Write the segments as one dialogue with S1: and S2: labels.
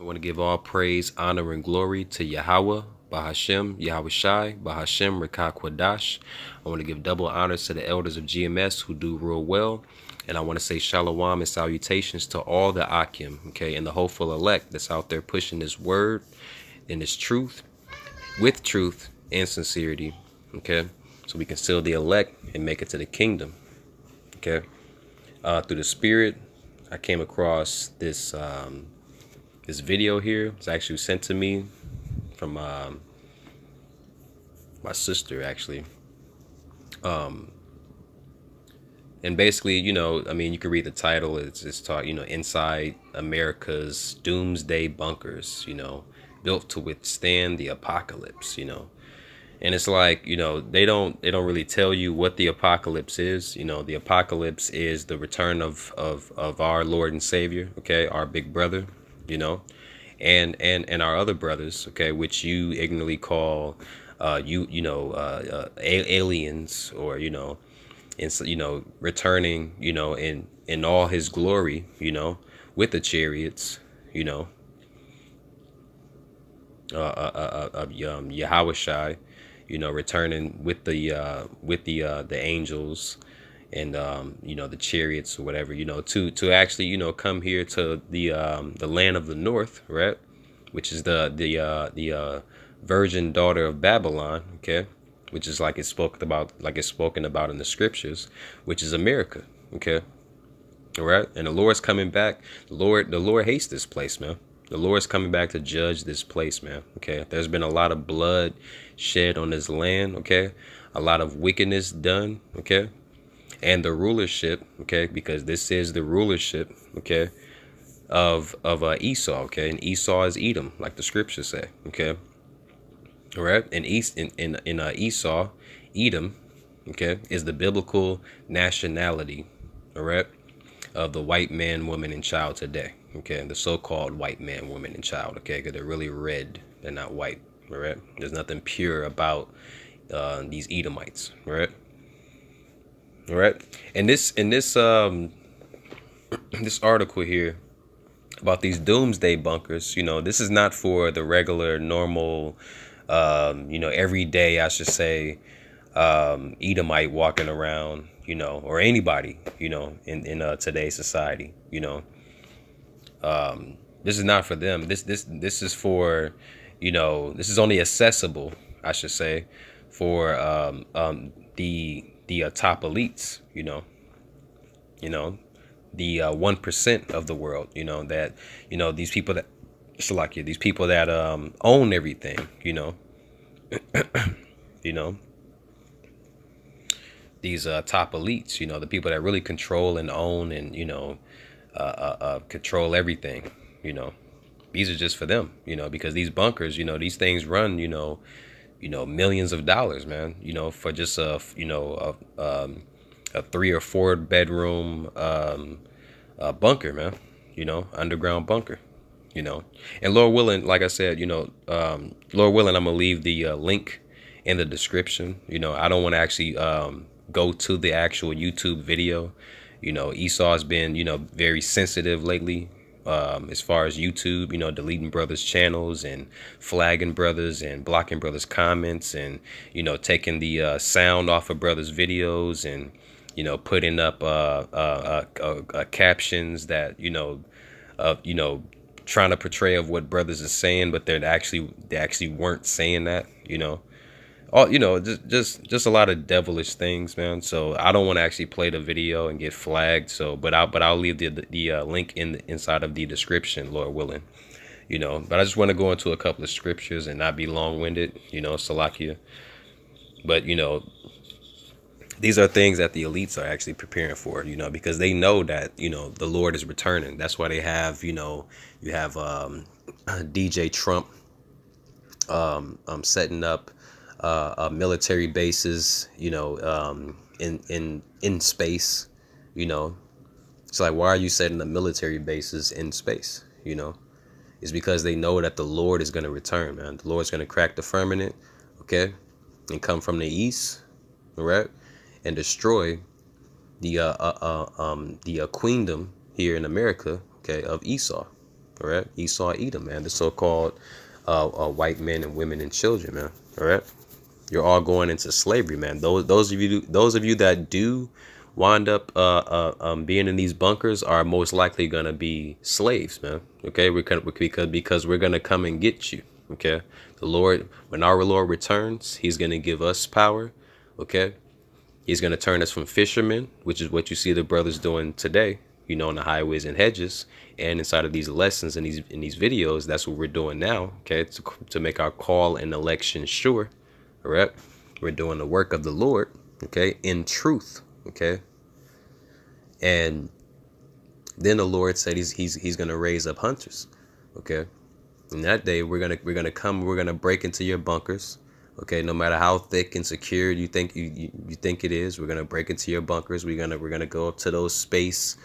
S1: I want to give all praise, honor, and glory to Yahawah Wa Yahawashi, Bahashem, Rekakwadash. I want to give double honors to the elders of GMS who do real well. And I want to say shalawam and salutations to all the Ahchyam, okay, and the hopeful elect that's out there pushing this word and this truth with truth and sincerity, okay, so we can seal the elect and make it to the kingdom, okay. Through the Spirit, I came across this this video here. It's actually sent to me from my sister, actually. And basically, you know, I mean, you can read the title. It's taught, you know, inside America's Doomsday Bunkers, you know, built to withstand the apocalypse, you know. And it's like, you know, they don't really tell you what the apocalypse is. You know, the apocalypse is the return of our Lord and Savior, okay, our big brother, you know, and our other brothers, okay, which you ignorantly call aliens, or, you know, and so, you know, returning, you know, in all his glory, you know, with the chariots, you know, Yahawashi, you know, returning with the angels and you know, the chariots or whatever, you know, to actually, you know, come here to the land of the north, right, which is the virgin daughter of Babylon, okay, which is like it's spoken about in the scriptures, which is America, okay, all right. And the Lord's coming back. The Lord hates this place, man. The Lord's coming back to judge this place, man. Okay. There's been a lot of blood shed on this land. Okay. A lot of wickedness done. Okay. And the rulership. Okay. Because this is the rulership. Okay. Of Esau. Okay. And Esau is Edom, like the scriptures say. Okay. All right. And Esau, Edom, okay, is the biblical nationality. All right. Of the white man, woman, and child today, okay, the so-called white man, woman, and child, okay, because they're really red, they're not white, all right. There's nothing pure about these Edomites, all right, all right. And this this article here about these doomsday bunkers, you know, this is not for the regular, normal, you know, everyday, I should say, Edomite walking around, you know, or anybody, you know, in today's society, you know. This is not for them. This is for, you know, this is only accessible, I should say, for the top elites, you know, the 1% of the world, you know, that, you know, these people that, Shalakia, these people that own everything, you know, you know. These top elites, you know, the people that really control and own and, you know, control everything, you know, these are just for them, you know, because these bunkers, you know, these things run, you know, millions of dollars, man, you know, for just a 3 or 4 bedroom bunker, man, you know, underground bunker, you know. And Lord willing, like I said, you know, Lord willing, I'm gonna leave the link in the description. You know, I don't want to actually go to the actual YouTube video. You know, Esau has been, you know, very sensitive lately as far as YouTube, you know, deleting brothers' channels and flagging brothers and blocking brothers' comments and, you know, taking the sound off of brothers' videos and, you know, putting up captions that, you know, trying to portray of what brothers are saying, but they actually weren't saying that, you know. All, you know, just a lot of devilish things, man. So I don't want to actually play the video and get flagged. So, but I'll leave the link inside of the description, Lord willing. You know, but I just want to go into a couple of scriptures and not be long-winded. You know, Salakia. But you know, these are things that the elites are actually preparing for. You know, because they know that, you know, the Lord is returning. That's why they have, you know, you have DJ Trump setting up military bases, you know, in space, you know. It's like, why are you setting up military bases in space? You know, it's because they know that the Lord is going to return, man. The Lord's going to crack the firmament, okay, and come from the east, all right, and destroy the queendom here in America, okay, of Esau, All right, Esau, Edom, man, the so-called white men and women and children, man. All right, you're all going into slavery, man. Those of you that do wind up being in these bunkers are most likely gonna be slaves, man. Okay, because we're gonna come and get you. Okay, the Lord, when our Lord returns, He's gonna give us power. Okay, He's gonna turn us from fishermen, which is what you see the brothers doing today. You know, on the highways and hedges, and inside of these lessons and these videos, that's what we're doing now. Okay, to make our call and election sure. All right, we're doing the work of the Lord. Okay, in truth. Okay, and then the Lord said he's gonna raise up hunters. Okay, and that day we're gonna break into your bunkers. Okay, no matter how thick and secure you think it is, we're gonna break into your bunkers. We're gonna go up to those space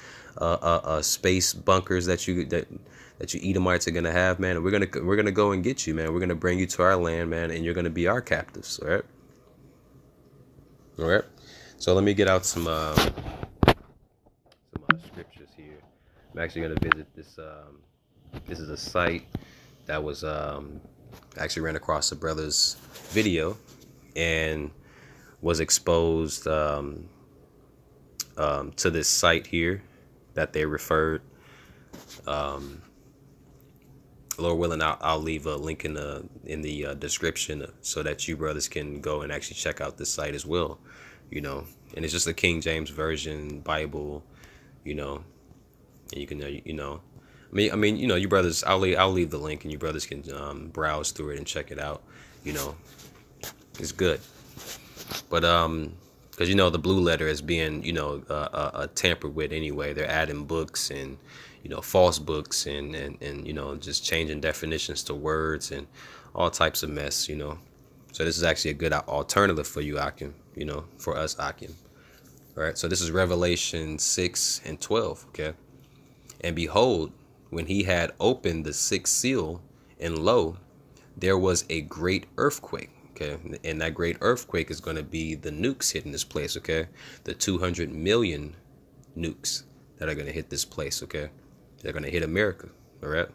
S1: bunkers that you Edomites are gonna have, man. And we're gonna go and get you, man. We're gonna bring you to our land, man, and you're gonna be our captives. All right. So let me get out some scriptures here. I'm actually gonna visit this. This is a site that was actually ran across a brother's video and was exposed to this site here that they referred. Lord willing, I'll leave a link in the description so that you brothers can go and actually check out this site as well. You know, and it's just a King James version Bible. You know, and you can I mean, you know, you brothers. I'll leave the link, and you brothers can browse through it and check it out. You know, it's good. But because you know the blue letter is being tampered with anyway. They're adding books and false books and just changing definitions to words and all types of mess. So this is actually a good alternative for you, Ahchyam. For us, Ahchyam. All right. So this is Revelation 6:12. Okay. And behold, when he had opened the sixth seal, and lo, there was a great earthquake. Okay, and that great earthquake is going to be the nukes hitting this place. Okay, the 200 million nukes that are going to hit this place. Okay, they're going to hit America. All right,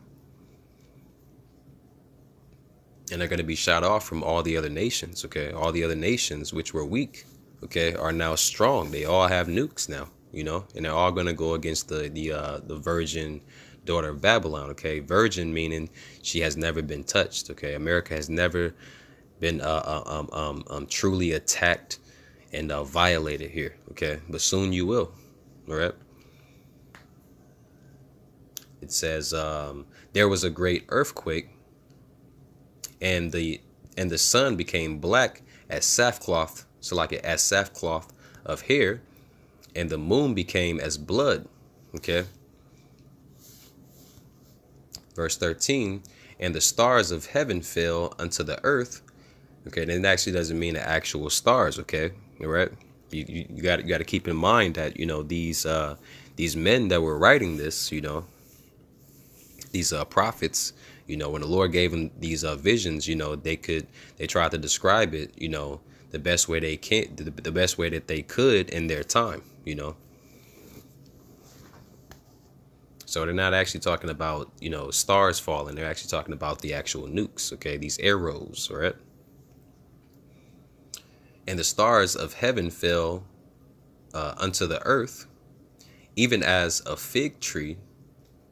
S1: and they're going to be shot off from all the other nations. Okay, all the other nations which were weak, okay, are now strong. They all have nukes now. And they're all going to go against the virgin daughter of Babylon. Okay, virgin meaning she has never been touched. Okay, America has never been truly attacked and violated here. Okay, but soon you will. All right. It says there was a great earthquake, and the sun became black as sackcloth, as sackcloth of hair, and the moon became as blood. Okay. Verse 13, and the stars of heaven fell unto the earth. Okay, and it actually doesn't mean the actual stars. Okay, all right. You got to keep in mind that these men that were writing this, these prophets, when the Lord gave them these visions, they tried to describe it, the best way they can, the best way that they could in their time. So they're not actually talking about stars falling. They're actually talking about the actual nukes. Okay, these arrows, right? And the stars of heaven fell unto the earth, even as a fig tree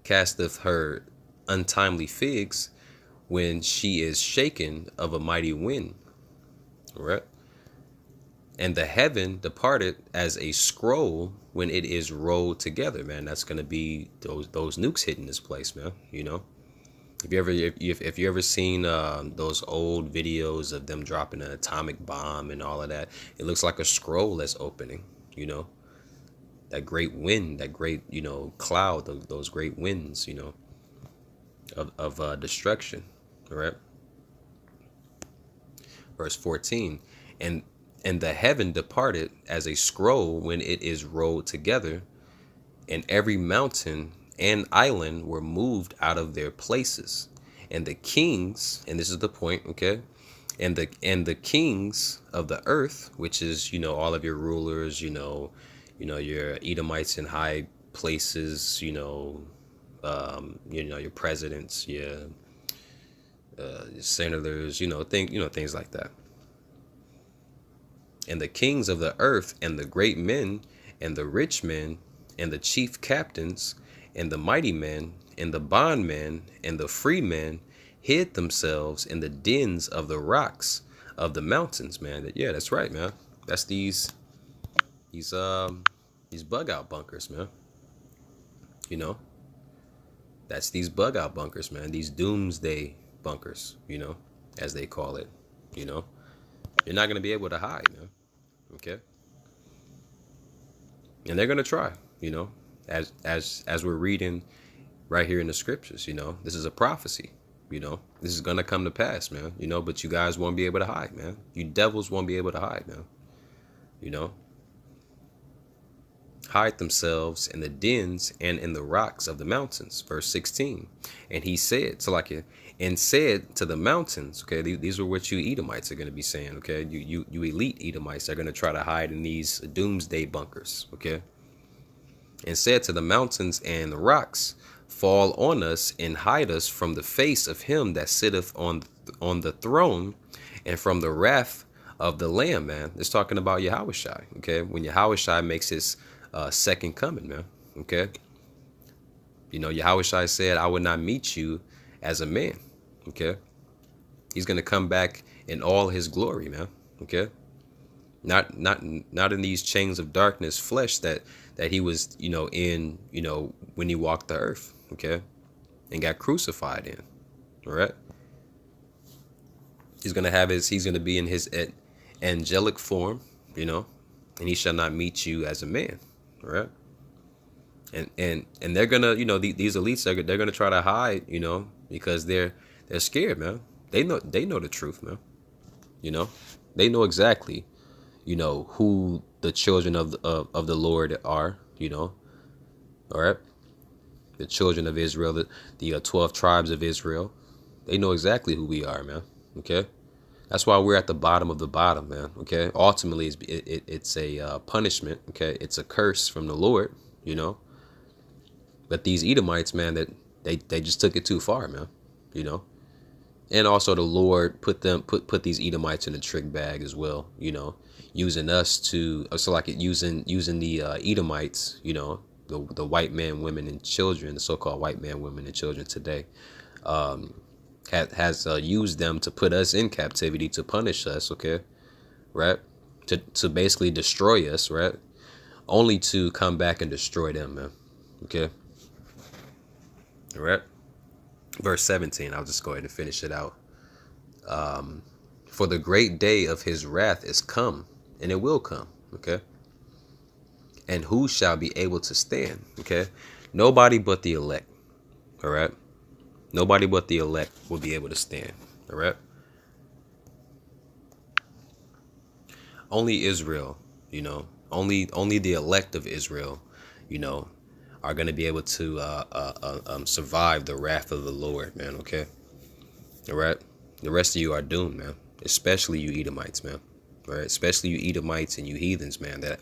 S1: casteth her untimely figs when she is shaken of a mighty wind. All right. And the heaven departed as a scroll when it is rolled together, man. That's gonna be those nukes hitting this place, man. If you ever seen those old videos of them dropping an atomic bomb and all of that, it looks like a scroll that's opening. That great wind, that great cloud, those great winds, of destruction. All right. Verse 14, and the heaven departed as a scroll when it is rolled together, and every mountain and island were moved out of their places, and the kings, and this is the point, okay, and the kings of the earth, which is all of your rulers, your Edomites in high places, you know, your presidents, your senators, things like that. And the kings of the earth, and the great men, and the rich men, and the chief captains, and the mighty men, and the bondmen, and the free men, hid themselves in the dens of the rocks of the mountains, man. Yeah, that's right, man. That's these bug out bunkers, man. You know, that's these bug out bunkers, man. These doomsday bunkers, as they call it. You know, you're not gonna be able to hide, man. Okay, and they're gonna try. As we're reading right here in the scriptures. This is a prophecy. This is gonna come to pass, man. But you guys won't be able to hide, man. You devils won't be able to hide, man. Hide themselves in the dens and in the rocks of the mountains. Verse 16. And he said, and said to the mountains, okay, these are what you Edomites are going to be saying, okay? You elite Edomites are going to try to hide in these doomsday bunkers, okay? And said to the mountains and the rocks, fall on us and hide us from the face of him that sitteth on the throne and from the wrath of the Lamb, man. It's talking about Yahawashi, okay? When Yahawashi makes his second coming, man, okay? Yahawashi said, I would not meet you as a man, okay? He's going to come back in all his glory, man, okay? Not in these chains of darkness flesh that he was, in, when he walked the earth, okay, and got crucified in. All right. He's going to be in his angelic form, and he shall not meet you as a man. All right. And they're going to, these elites, they're going to try to hide, because they're scared, man. They know the truth, man. They know exactly, who the children of the Lord are, all right. The children of Israel, the 12 tribes of Israel, they know exactly who we are, man. Okay. That's why we're at the bottom of the bottom, man. Okay. Ultimately, it's a punishment. Okay. It's a curse from the Lord, but these Edomites, man, that they just took it too far, man, and also the Lord put these Edomites in a trick bag as well, using us to, using the Edomites, the white man, women, and children, the so-called white man, women, and children today, has used them to put us in captivity, to punish us, okay, right, to basically destroy us, right, only to come back and destroy them, man, okay, all right. Verse 17, I'll just go ahead and finish it out. For the great day of his wrath is come, and it will come, okay? And who shall be able to stand, okay? Nobody but the elect, all right? Nobody but the elect will be able to stand, all right? Only Israel, only the elect of Israel, are going to be able to survive the wrath of the Lord, man, okay? All right? The rest of you are doomed, man, especially you Edomites, man. All right? Especially you Edomites and you heathens, man. That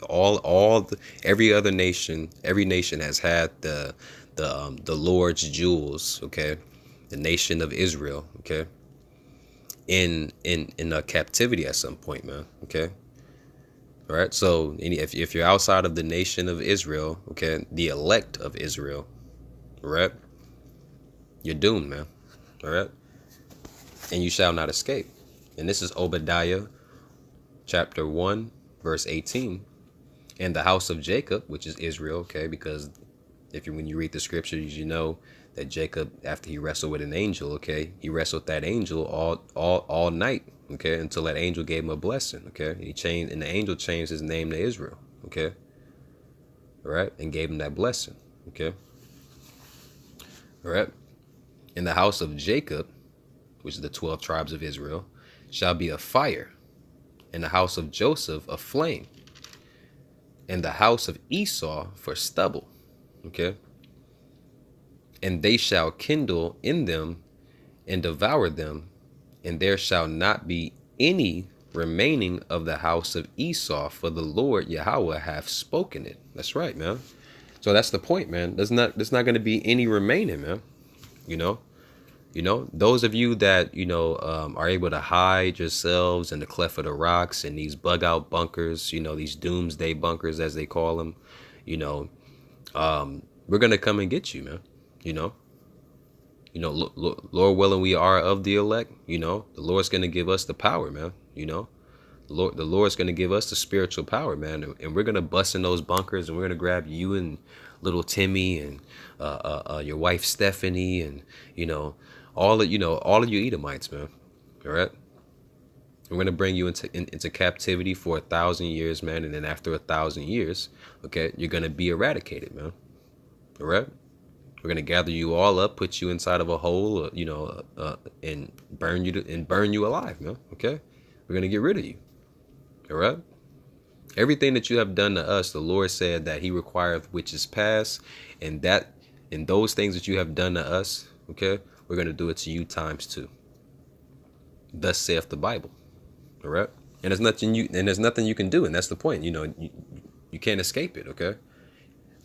S1: every nation has had the Lord's jewels, okay? The nation of Israel, okay? In a captivity at some point, man, okay? All right, so if you're outside of the nation of Israel, okay, the elect of Israel, all right, you're doomed, man, all right, and you shall not escape. And this is Obadiah chapter 1, verse 18. And the house of Jacob, which is Israel, okay, because when you read the scriptures, that Jacob, after he wrestled with an angel, okay, he wrestled that angel all night, okay, until that angel gave him a blessing, okay. And the angel changed his name to Israel, okay, all right, and gave him that blessing, okay, all right. In the house of Jacob, which is the 12 tribes of Israel, shall be a fire, in the house of Joseph a flame, and the house of Esau for stubble, okay. And they shall kindle in them and devour them, and there shall not be any remaining of the house of Esau, for the Lord Yahweh hath spoken it. That's right, man. So that's the point, man. There's not going to be any remaining, man. You know, those of you that, are able to hide yourselves in the cleft of the rocks and these bug out bunkers, these doomsday bunkers, as they call them, you know, we're going to come and get you, man. You know, Lord willing, we are of the elect. The Lord's going to give us the power, man. The Lord's going to give us the spiritual power, man. And we're going to bust in those bunkers, and we're going to grab you and little Timmy and your wife Stephanie and, all of you Edomites, man. All right. We're going to bring you into captivity for 1,000 years, man. And then after 1,000 years, okay, you're going to be eradicated, man. All right. We're going to gather you all up, put you inside of a hole, and burn you alive, man. Okay. We're going to get rid of you. All right. Everything that you have done to us, the Lord said that he requireth which is past, and those things that you have done to us, okay, we're going to do it to you times 2. Thus saith the Bible. All right. And there's nothing you can do. And that's the point. You can't escape it. Okay.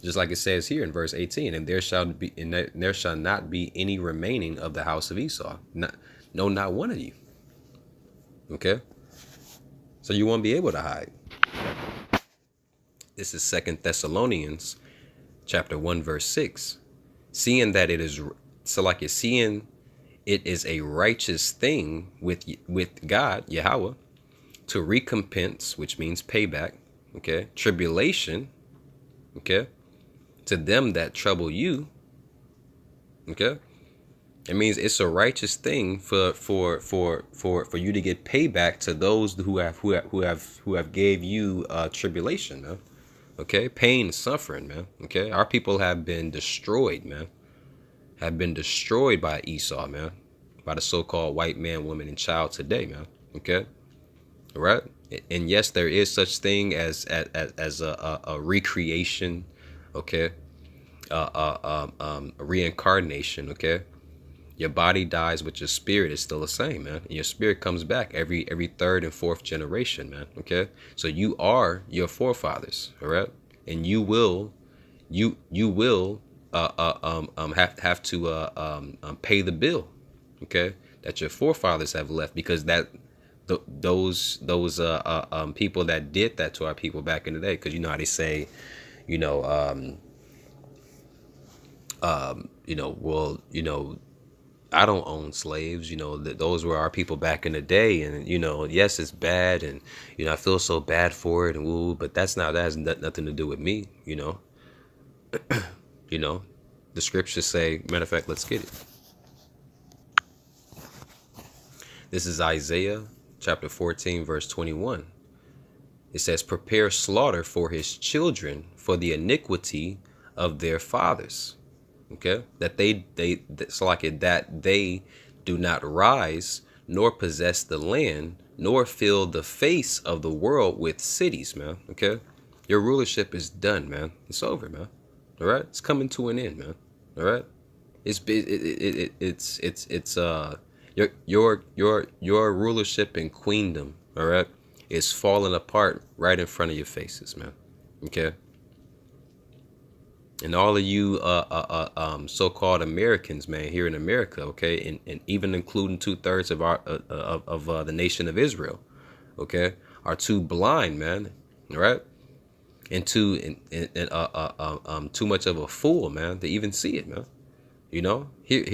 S1: Just like it says here in verse 18, and there shall not be any remaining of the house of Esau. Not one of you. Okay. So you won't be able to hide. This is 2 Thessalonians chapter 1, verse 6. Seeing that it is a righteous thing with God, Yahawah, to recompense, which means payback, okay, tribulation, okay, to them that trouble you, okay. It means it's a righteous thing for you to get payback to those who have gave you tribulation, man. Okay, pain, suffering, man. Okay, our people have been destroyed, man. Have been destroyed by Esau, man, by the so-called white man, woman, and child today, man. Okay, all right. And yes, there is such thing as a recreation, okay, a reincarnation, okay. Your body dies, but your spirit is still the same, man. And your spirit comes back every 3rd and 4th generation, man. Okay, so you are your forefathers, all right, and you will have to pay the bill, okay, that your forefathers have left, because those people that did that to our people back in the day, because how they say, I don't own slaves, those were our people back in the day. And, yes, it's bad. And, I feel so bad for it. And but that has nothing to do with me, the scriptures say, matter of fact, let's get it. This is Isaiah chapter 14, verse 21. It says, prepare slaughter for his children for the iniquity of their fathers. Okay, that they do not rise nor possess the land nor fill the face of the world with cities, man. Okay, your rulership is done, man. It's over, man. All right, it's coming to an end, man. All right, your rulership and queendom, all right, is falling apart right in front of your faces, man. Okay. And all of you so-called Americans, man, here in America, okay, and even including 2/3 of our of the nation of Israel, okay, are too blind, man, all right, and too much of a fool, man, to even see it, man. Here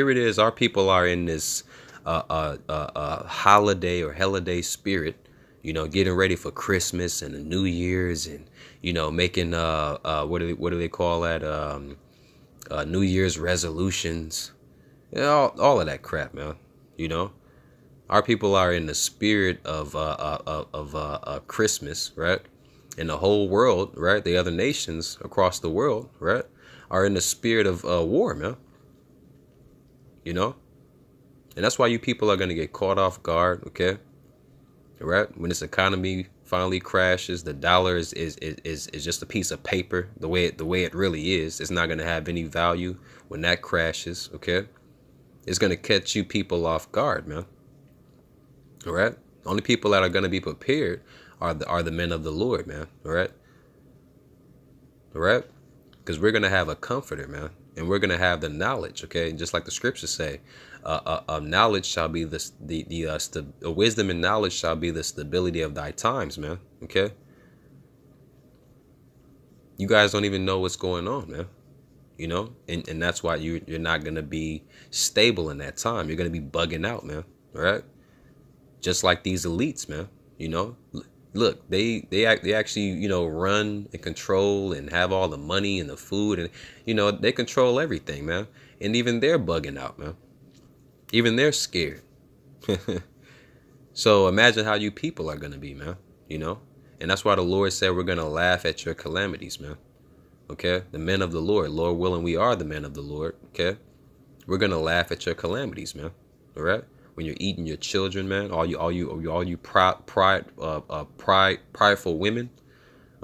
S1: it is. Our people are in this holiday or holiday spirit, getting ready for Christmas and the New Year's, and making what do they call that, New Year's resolutions, all of that crap, man. Our people are in the spirit of Christmas, right? And the whole world, right? The other nations across the world, right, are in the spirit of war, man. And that's why you people are gonna get caught off guard, okay? Right? When this economy finally crashes, the dollar is just a piece of paper. The way it really is, it's not gonna have any value when that crashes. Okay, it's gonna catch you people off guard, man. All right. The only people that are gonna be prepared are the men of the Lord, man. All right. All right. because we're going to have a comforter, man. And we're going to have the knowledge, okay? Just like the scriptures say, knowledge shall be wisdom and knowledge shall be the stability of thy times, man. Okay. You guys don't even know what's going on, man. You know, and that's why you're not going to be stable in that time. You're going to be bugging out, man. All right. Just like these elites, man. You know, look, they actually, you know, run and control and have all the money and the food, and, you know, they control everything, man. And even they're bugging out, man. Even they're scared. So imagine how you people are going to be, man. You know, and that's why the Lord said we're going to laugh at your calamities, man. Okay, the men of the Lord, Lord willing, we are the men of the Lord. Okay, we're going to laugh at your calamities, man. All right. When you're eating your children, man, all you prideful women,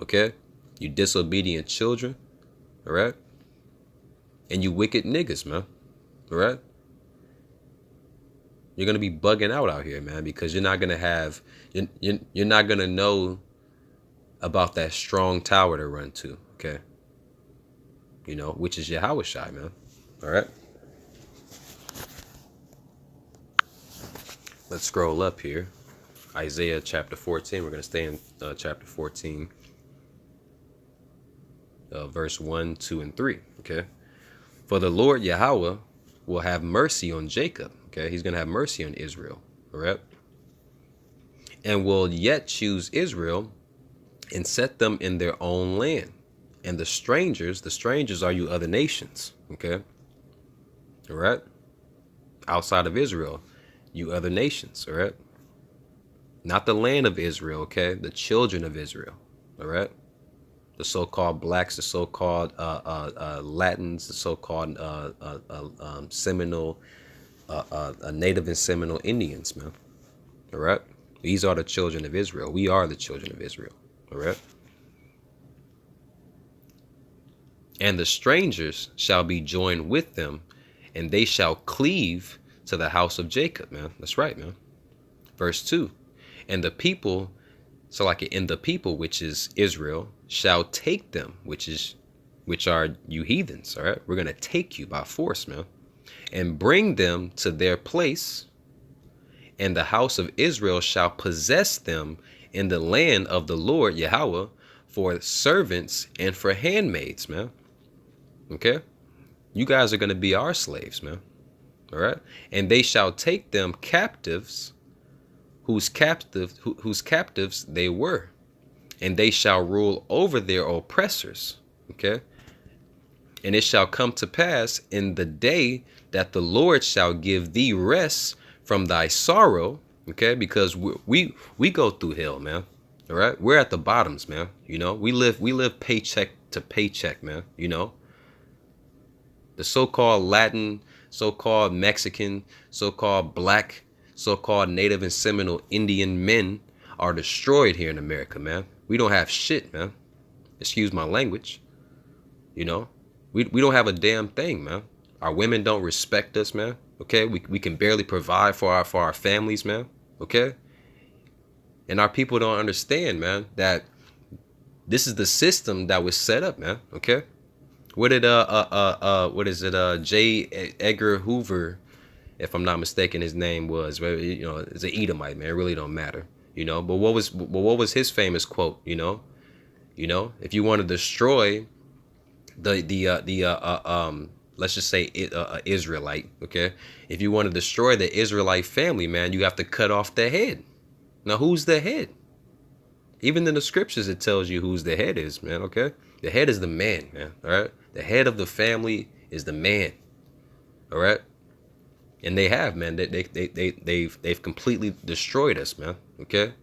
S1: okay, you disobedient children, all right, and you wicked niggas, man, all right. You're gonna be bugging out here, man, because you're not gonna have you're not gonna know about that strong tower to run to, okay, you know, which is Yahawah, man, all right. Let's scroll up here. Isaiah chapter 14. We're going to stay in chapter 14, verse 1, 2, and 3. Okay. For the Lord Yahawah will have mercy on Jacob. Okay. He's going to have mercy on Israel. All right. And will yet choose Israel and set them in their own land. And the strangers are you other nations. Okay. All right. Outside of Israel, you other nations, all right? Not the land of Israel, okay? The children of Israel, all right? The so-called blacks, the so-called Latins, the so-called Seminole, Native and Seminole Indians, man, all right? These are the children of Israel. We are the children of Israel, all right? And the strangers shall be joined with them, and they shall cleave to the house of Jacob, man. That's right, man. Verse 2. And the people, so like in the people, which is Israel, shall take them, which are you heathens, all right? We're going to take you by force, man, and bring them to their place. And the house of Israel shall possess them in the land of the Lord Yahawah for servants and for handmaids, man. Okay? You guys are going to be our slaves, man. All right. And they shall take them captives, whose captives they were, and they shall rule over their oppressors. Okay. And it shall come to pass in the day that the Lord shall give thee rest from thy sorrow. Okay. Because we go through hell, man. All right. We're at the bottoms, man. You know, we live paycheck to paycheck, man. You know, the so-called Latin, so-called Mexican, so-called black, so-called Native and Seminole Indian men are destroyed here in America, man. We don't have shit, man. Excuse my language. You know, we don't have a damn thing, man. Our women don't respect us, man. Okay, we can barely provide for our families, man. Okay, and our people don't understand, man, that this is the system that was set up, man. Okay. What did J. Edgar Hoover, if I'm not mistaken, his name was, you know, it's an Edomite, man. It really don't matter, you know. But what was his famous quote? You know, if you want to destroy let's just say Israelite, okay. If you want to destroy the Israelite family, man, you have to cut off the head. Now, who's the head? Even in the scriptures, it tells you who's the head is, man. Okay, the head is the man, man. All right. The head of the family is the man. All right. And they have, man, they've completely destroyed us, man. Okay.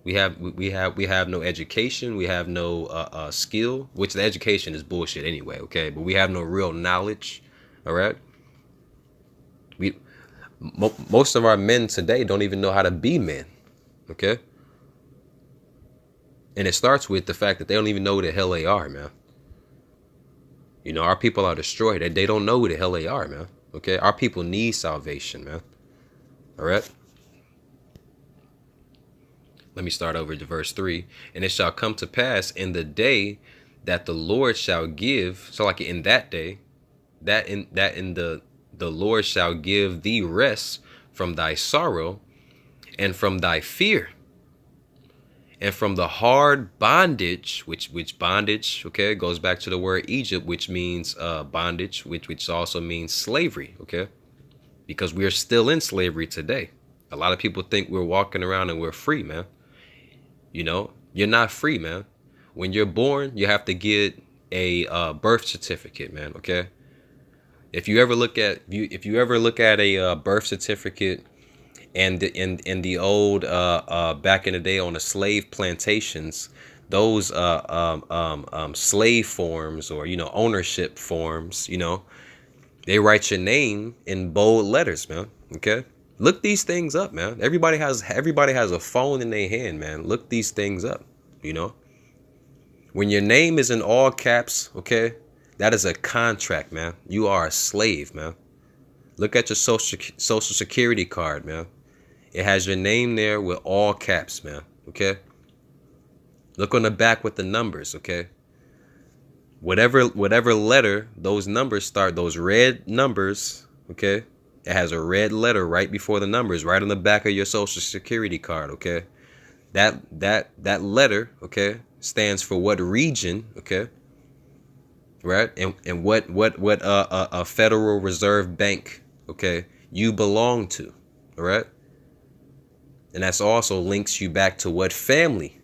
S1: We have no education. We have no skill, which the education is bullshit anyway. Okay. But we have no real knowledge. All right. Most of our men today don't even know how to be men. Okay. And it starts with the fact that they don't even know who the hell they are, man. You know, our people are destroyed. They don't know who the hell they are, man. Okay, our people need salvation, man. All right. Let me start over to verse 3. And it shall come to pass in the day that the Lord shall give. So like in that day, that in the Lord shall give thee rest from thy sorrow and from thy fear and from the hard bondage, which bondage, okay, goes back to the word Egypt, which means bondage, which also means slavery, okay, because we are still in slavery today. A lot of people think we're walking around and we're free, man. You know, you're not free, man. When you're born, you have to get a birth certificate, man. Okay. If you ever look at a birth certificate and in the old back in the day on the slave plantations, those slave forms, or ownership forms, they write your name in bold letters, man. Okay. Look these things up, man. Everybody has a phone in their hand, man. Look these things up, When your name is in all caps, okay, that is a contract, man. You are a slave, man. Look at your social security card, man. It has your name there with all caps, man. Okay. Look on the back with the numbers, okay. Whatever letter those numbers start, those red numbers, okay. It has a red letter right before the numbers, right on the back of your social security card, okay. That letter, okay, stands for what region, okay, right, and what a Federal Reserve Bank, okay, you belong to, all right, and that's also links you back to what family,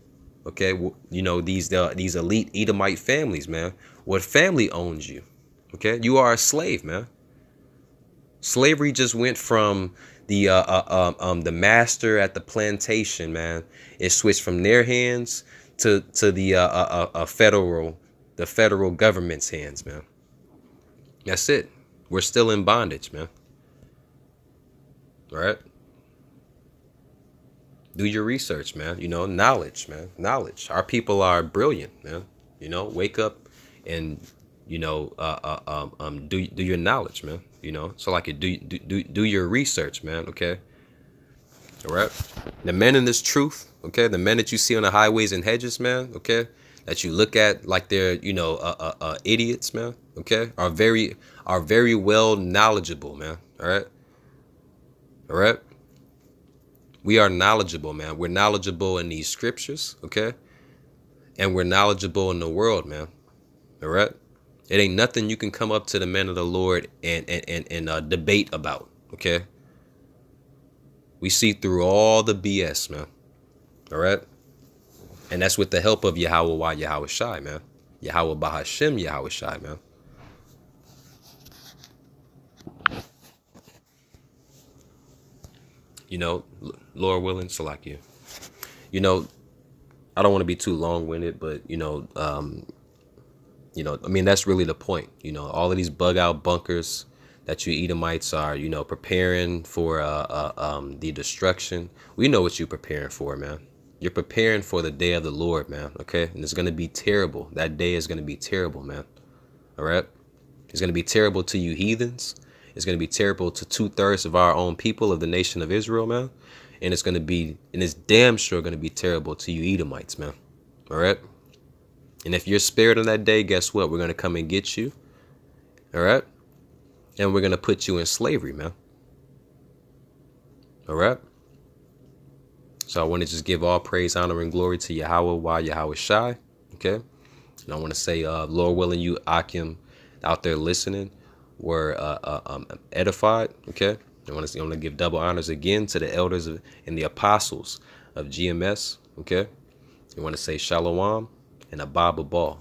S1: okay, these elite Edomite families, man, what family owns you, okay, you are a slave, man. Slavery just went from the master at the plantation, man. It switched from their hands to the federal government's hands, man. That's it. We're still in bondage, man. All right. Do your research, man. Knowledge, man. Knowledge. Our people are brilliant, man. Wake up and do your knowledge, man. So like do your research, man. Okay. All right. The men in this truth, okay, the men that you see on the highways and hedges, man, okay, that you look at like they're idiots, man, okay, are very well knowledgeable, man. All right. All right. We are knowledgeable, man. We're knowledgeable in these scriptures, okay, and we're knowledgeable in the world, man. All right. It ain't nothing you can come up to the men of the Lord and debate about, okay? We see through all the BS, man. All right? And that's with the help of Yahawah Wa Yahawashi, man. Yahawah Bahashim Yahawashi, man. Lord willing, Salakia. I don't want to be too long-winded, but, that's really the point. All of these bug out bunkers that you Edomites are, preparing for the destruction. We know what you're preparing for, man. You're preparing for the day of the Lord, man. Okay. And it's going to be terrible. That day is going to be terrible, man. All right. It's going to be terrible to you heathens. It's going to be terrible to 2/3 of our own people of the nation of Israel, man. And it's damn sure going to be terrible to you Edomites, man. All right. And if you're spared on that day, guess what? We're going to come and get you. All right. And we're going to put you in slavery, man. All right. So I want to just give all praise, honor, and glory to Yahawah Wa Yahawashi. Okay. And I want to say, Lord willing, you Ahchyam out there listening were edified. Okay. I want to give double honors again to the elders and the apostles of GMS. Okay. I want to say Shalawam and Abba Ball.